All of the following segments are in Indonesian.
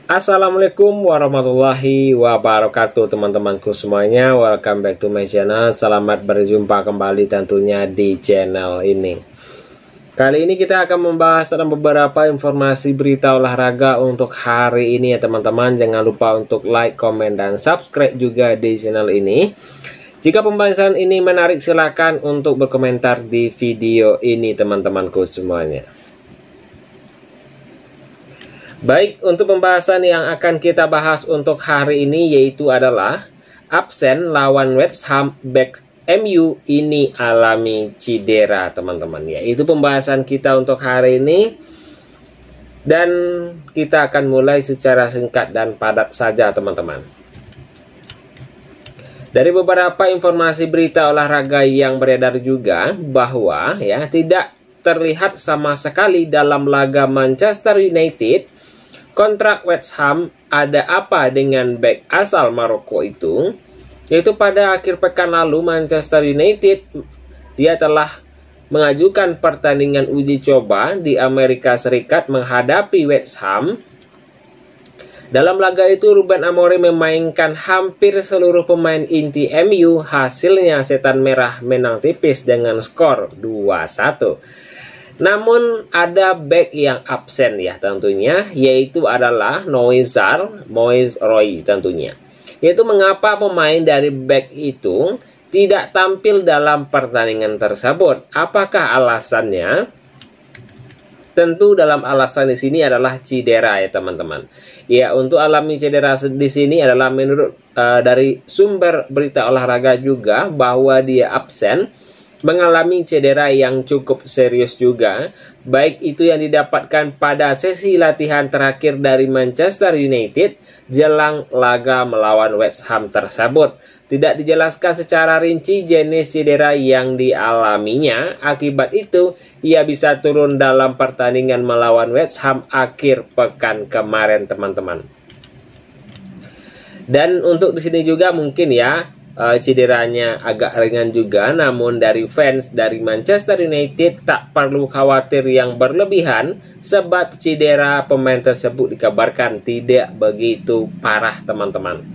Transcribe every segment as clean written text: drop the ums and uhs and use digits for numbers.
Assalamualaikum warahmatullahi wabarakatuh teman-temanku semuanya. Welcome back to my channel. Selamat berjumpa kembali tentunya di channel ini. Kali ini kita akan membahas tentang beberapa informasi berita olahraga untuk hari ini ya teman-teman. Jangan lupa untuk like, komen, dan subscribe juga di channel ini. Jika pembahasan ini menarik, silakan untuk berkomentar di video ini teman-temanku semuanya. Baik, untuk pembahasan yang akan kita bahas untuk hari ini yaitu adalah absen lawan West Ham, back MU ini alami cedera teman-teman ya. Itu pembahasan kita untuk hari ini. Dan kita akan mulai secara singkat dan padat saja teman-teman. Dari beberapa informasi berita olahraga yang beredar juga bahwa ya tidak terlihat sama sekali dalam laga Manchester United kontrak West Ham ada apa dengan bek asal Maroko itu, yaitu pada akhir pekan lalu Manchester United dia telah mengajukan pertandingan uji coba di Amerika Serikat menghadapi West Ham. Dalam laga itu Ruben Amorim memainkan hampir seluruh pemain inti MU, hasilnya Setan Merah menang tipis dengan skor 2-1. Namun ada back yang absen ya tentunya, yaitu adalah Moise Roy tentunya. Yaitu mengapa pemain dari back itu tidak tampil dalam pertandingan tersebut? Apakah alasannya? Tentu dalam alasan di sini adalah cedera ya teman-teman. Ya, untuk alami cedera di sini adalah menurut dari sumber berita olahraga juga bahwa dia absen mengalami cedera yang cukup serius juga, baik itu yang didapatkan pada sesi latihan terakhir dari Manchester United jelang laga melawan West Ham tersebut. Tidak dijelaskan secara rinci jenis cedera yang dialaminya. Akibat itu, ia bisa turun dalam pertandingan melawan West Ham akhir pekan kemarin, teman-teman. Dan untuk di sini juga mungkin ya, cederanya agak ringan juga, namun dari fans dari Manchester United tak perlu khawatir yang berlebihan sebab cedera pemain tersebut dikabarkan tidak begitu parah teman-teman.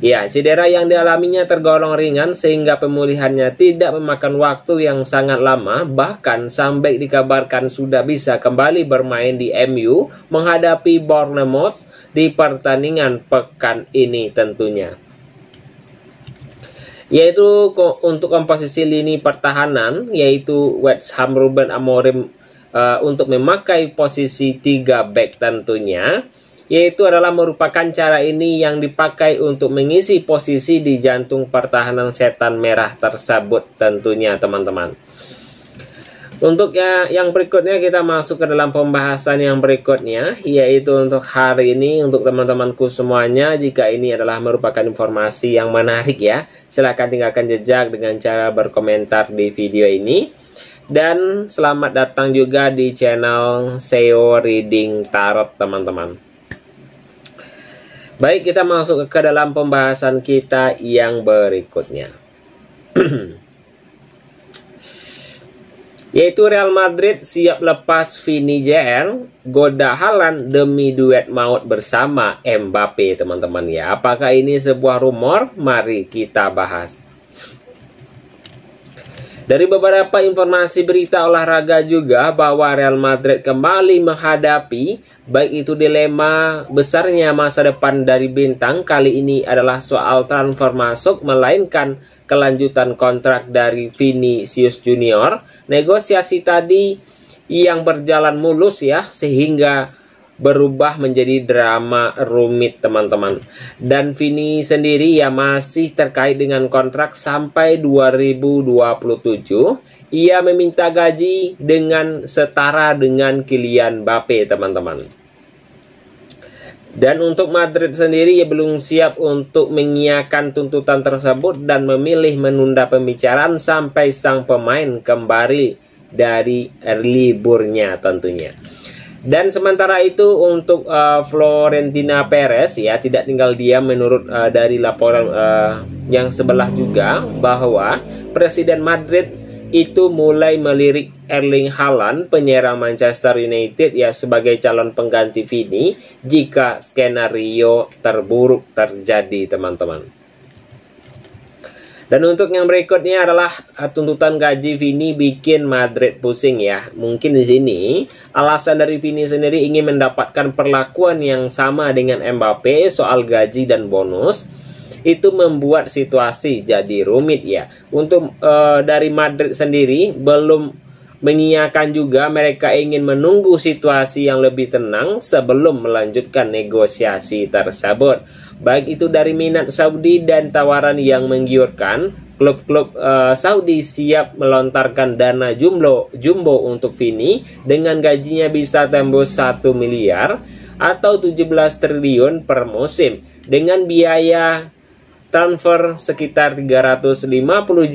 Ya, cedera yang dialaminya tergolong ringan sehingga pemulihannya tidak memakan waktu yang sangat lama, bahkan sampai dikabarkan sudah bisa kembali bermain di MU menghadapi Bournemouth di pertandingan pekan ini tentunya. Yaitu untuk komposisi lini pertahanan, yaitu West Ham Ruben Amorim untuk memakai posisi 3 back tentunya, yaitu adalah merupakan cara ini yang dipakai untuk mengisi posisi di jantung pertahanan Setan Merah tersebut tentunya teman-teman. Untuk yang berikutnya kita masuk ke dalam pembahasan yang berikutnya, yaitu untuk hari ini untuk teman-temanku semuanya, jika ini adalah merupakan informasi yang menarik ya, silahkan tinggalkan jejak dengan cara berkomentar di video ini. Dan selamat datang juga di channel SEO Reading Tarot teman-teman. Baik, kita masuk ke dalam pembahasan kita yang berikutnya. Yaitu Real Madrid siap lepas Vini Jr, goda Haaland demi duet maut bersama Mbappe teman-teman ya. Apakah ini sebuah rumor? Mari kita bahas. Dari beberapa informasi berita olahraga juga bahwa Real Madrid kembali menghadapi baik itu dilema besarnya masa depan dari bintang. Kali ini adalah soal transfer masuk melainkan kelanjutan kontrak dari Vinicius Junior. Negosiasi tadi yang berjalan mulus ya, sehingga berubah menjadi drama rumit teman-teman. Dan Vini sendiri ya masih terkait dengan kontrak sampai 2027. Ia meminta gaji dengan setara dengan Kylian Mbappe teman-teman. Dan untuk Madrid sendiri ia belum siap untuk mengiyakan tuntutan tersebut dan memilih menunda pembicaraan sampai sang pemain kembali dari liburnya tentunya. Dan sementara itu untuk Florentino Perez ya tidak tinggal diam menurut dari laporan yang sebelah juga bahwa Presiden Madrid itu mulai melirik Erling Haaland, penyerang Manchester United ya, sebagai calon pengganti Vini jika skenario terburuk terjadi, teman-teman. Dan untuk yang berikutnya adalah tuntutan gaji Vini bikin Madrid pusing ya. Mungkin di sini alasan dari Vini sendiri ingin mendapatkan perlakuan yang sama dengan Mbappe soal gaji dan bonus. Itu membuat situasi jadi rumit ya. Untuk dari Madrid sendiri belum mengiyakan juga, mereka ingin menunggu situasi yang lebih tenang sebelum melanjutkan negosiasi tersebut. Baik itu dari minat Saudi dan tawaran yang menggiurkan, klub-klub Saudi siap melontarkan dana jumbo untuk Vini dengan gajinya bisa tembus 1 miliar atau 17 triliun per musim dengan biaya transfer sekitar 350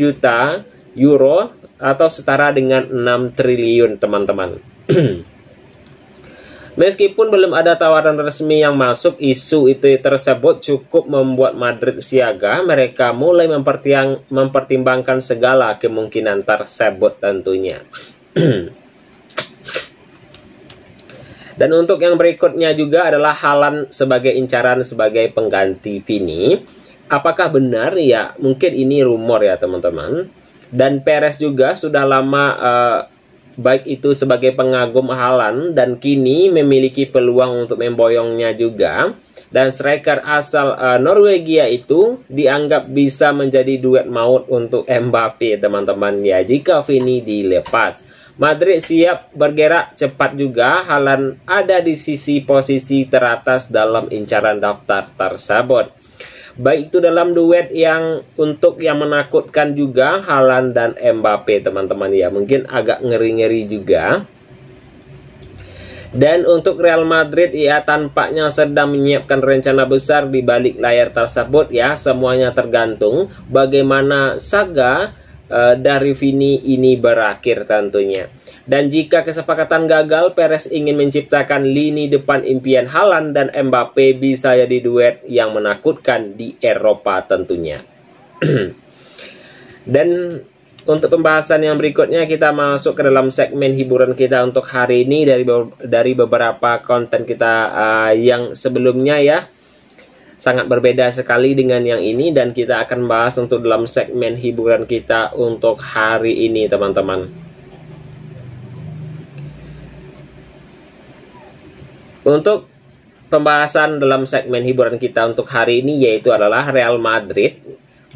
juta euro atau setara dengan 6 triliun, teman-teman. Meskipun belum ada tawaran resmi yang masuk, isu itu tersebut cukup membuat Madrid siaga. Mereka mulai mempertimbangkan segala kemungkinan tersebut tentunya. Dan untuk yang berikutnya juga adalah Haaland sebagai incaran sebagai pengganti Vini. Apakah benar? Ya, mungkin ini rumor ya, teman-teman. Dan Perez juga sudah lama baik itu sebagai pengagum Haaland dan kini memiliki peluang untuk memboyongnya juga. Dan striker asal Norwegia itu dianggap bisa menjadi duet maut untuk Mbappe, teman-teman ya, jika Vini dilepas. Madrid siap bergerak cepat juga. Haaland ada di posisi teratas dalam incaran daftar tersebut. Baik itu dalam duet yang untuk yang menakutkan juga, Haaland dan Mbappe, teman-teman ya. Mungkin agak ngeri-ngeri juga. Dan untuk Real Madrid ya, tampaknya sedang menyiapkan rencana besar di balik layar tersebut ya. Semuanya tergantung bagaimana saga dari Vini ini berakhir tentunya. Dan jika kesepakatan gagal, Perez ingin menciptakan lini depan impian Haaland dan Mbappe bisa jadi duet yang menakutkan di Eropa tentunya. Dan untuk pembahasan yang berikutnya kita masuk ke dalam segmen hiburan kita untuk hari ini dari beberapa konten kita yang sebelumnya ya. Sangat berbeda sekali dengan yang ini dan kita akan bahas untuk dalam segmen hiburan kita untuk hari ini, teman-teman. Untuk pembahasan dalam segmen hiburan kita untuk hari ini yaitu adalah Real Madrid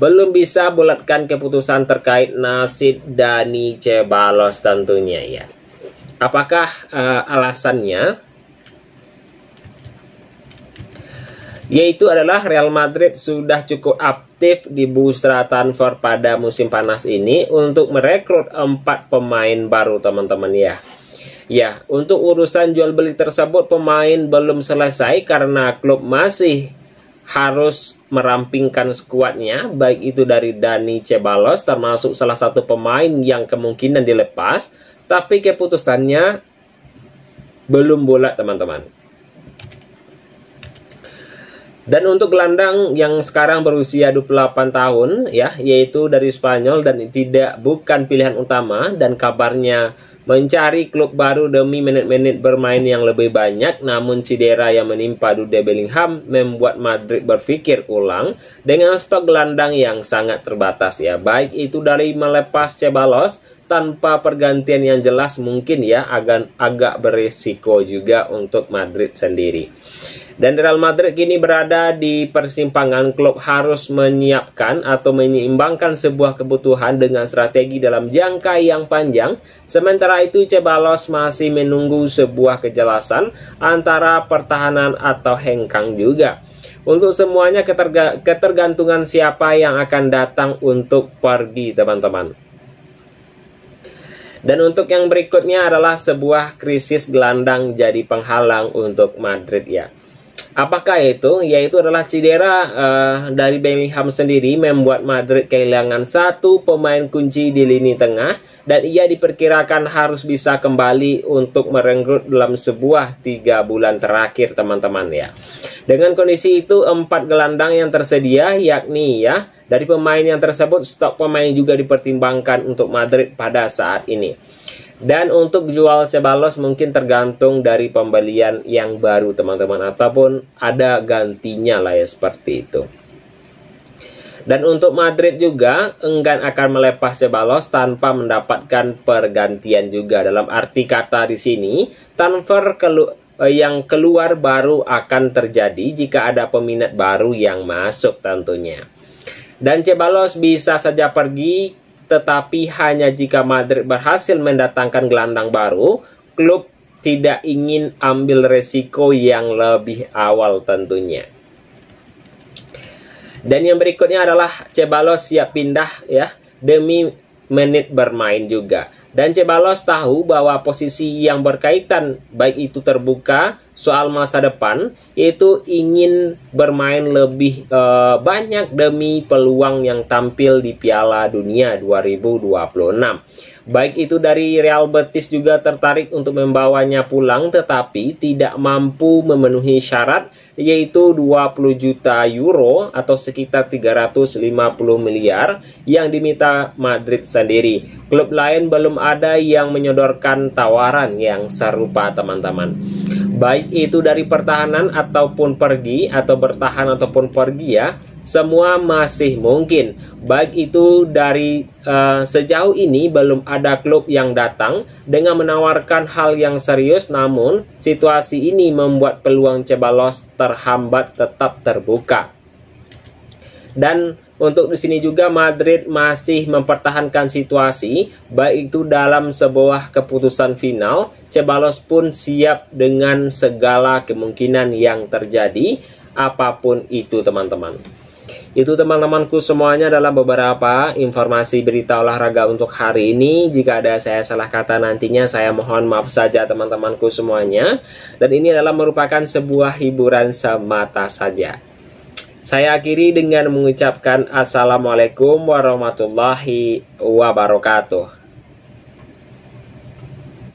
belum bisa bulatkan keputusan terkait nasib Dani Ceballos tentunya ya. Apakah alasannya? Yaitu adalah Real Madrid sudah cukup aktif di bursa transfer pada musim panas ini untuk merekrut 4 pemain baru, teman-teman ya. Ya, untuk urusan jual beli tersebut pemain belum selesai karena klub masih harus merampingkan skuadnya, baik itu dari Dani Ceballos termasuk salah satu pemain yang kemungkinan dilepas, tapi keputusannya belum bulat, teman-teman. Dan untuk gelandang yang sekarang berusia 28 tahun ya, yaitu dari Spanyol dan bukan pilihan utama dan kabarnya mencari klub baru demi menit-menit bermain yang lebih banyak, namun cedera yang menimpa Jude Bellingham membuat Madrid berpikir ulang dengan stok gelandang yang sangat terbatas ya. Baik itu dari melepas Ceballos tanpa pergantian yang jelas mungkin ya agak berisiko juga untuk Madrid sendiri. Dan Real Madrid kini berada di persimpangan. Klub harus menyiapkan atau menyeimbangkan sebuah kebutuhan dengan strategi dalam jangka yang panjang. Sementara itu Ceballos masih menunggu sebuah kejelasan antara pertahanan atau hengkang juga. Untuk semuanya ketergantungan siapa yang akan datang untuk pergi, teman-teman. Dan untuk yang berikutnya adalah sebuah krisis gelandang jadi penghalang untuk Madrid ya. Apakah itu? Yaitu adalah cedera dari Bellingham sendiri membuat Madrid kehilangan satu pemain kunci di lini tengah, dan ia diperkirakan harus bisa kembali untuk merekrut dalam sebuah 3 bulan terakhir, teman-teman ya. Dengan kondisi itu 4 gelandang yang tersedia, yakni ya dari pemain yang tersebut, stok pemain juga dipertimbangkan untuk Madrid pada saat ini. Dan untuk jual Ceballos mungkin tergantung dari pembelian yang baru, teman-teman, ataupun ada gantinya lah ya, seperti itu. Dan untuk Madrid juga enggan akan melepas Ceballos tanpa mendapatkan pergantian juga. Dalam arti kata di sini, transfer yang keluar baru akan terjadi jika ada peminat baru yang masuk tentunya. Dan Ceballos bisa saja pergi, tetapi hanya jika Madrid berhasil mendatangkan gelandang baru. Klub tidak ingin ambil resiko yang lebih awal tentunya. Dan yang berikutnya adalah Ceballos siap pindah ya demi menit bermain juga. Dan Ceballos tahu bahwa posisi yang berkaitan, baik itu terbuka soal masa depan, itu ingin bermain lebih banyak demi peluang yang tampil di Piala Dunia 2026. Baik itu dari Real Betis juga tertarik untuk membawanya pulang, tetapi tidak mampu memenuhi syarat, yaitu 20 juta euro atau sekitar 350 miliar yang diminta Madrid sendiri. Klub lain belum ada yang menyodorkan tawaran yang serupa, teman-teman. Baik itu dari pertahanan ataupun pergi, atau bertahan ataupun pergi ya, semua masih mungkin. Baik itu dari sejauh ini belum ada klub yang datang dengan menawarkan hal yang serius, namun situasi ini membuat peluang Ceballos terhambat tetap terbuka. Dan untuk di sini juga Madrid masih mempertahankan situasi, baik itu dalam sebuah keputusan final. Ceballos pun siap dengan segala kemungkinan yang terjadi, apapun itu, teman-teman. Itu teman-temanku semuanya adalah beberapa informasi berita olahraga untuk hari ini. Jika ada saya salah kata nantinya, saya mohon maaf saja teman-temanku semuanya. Dan ini adalah merupakan sebuah hiburan semata saja. Saya akhiri dengan mengucapkan Assalamualaikum warahmatullahi wabarakatuh.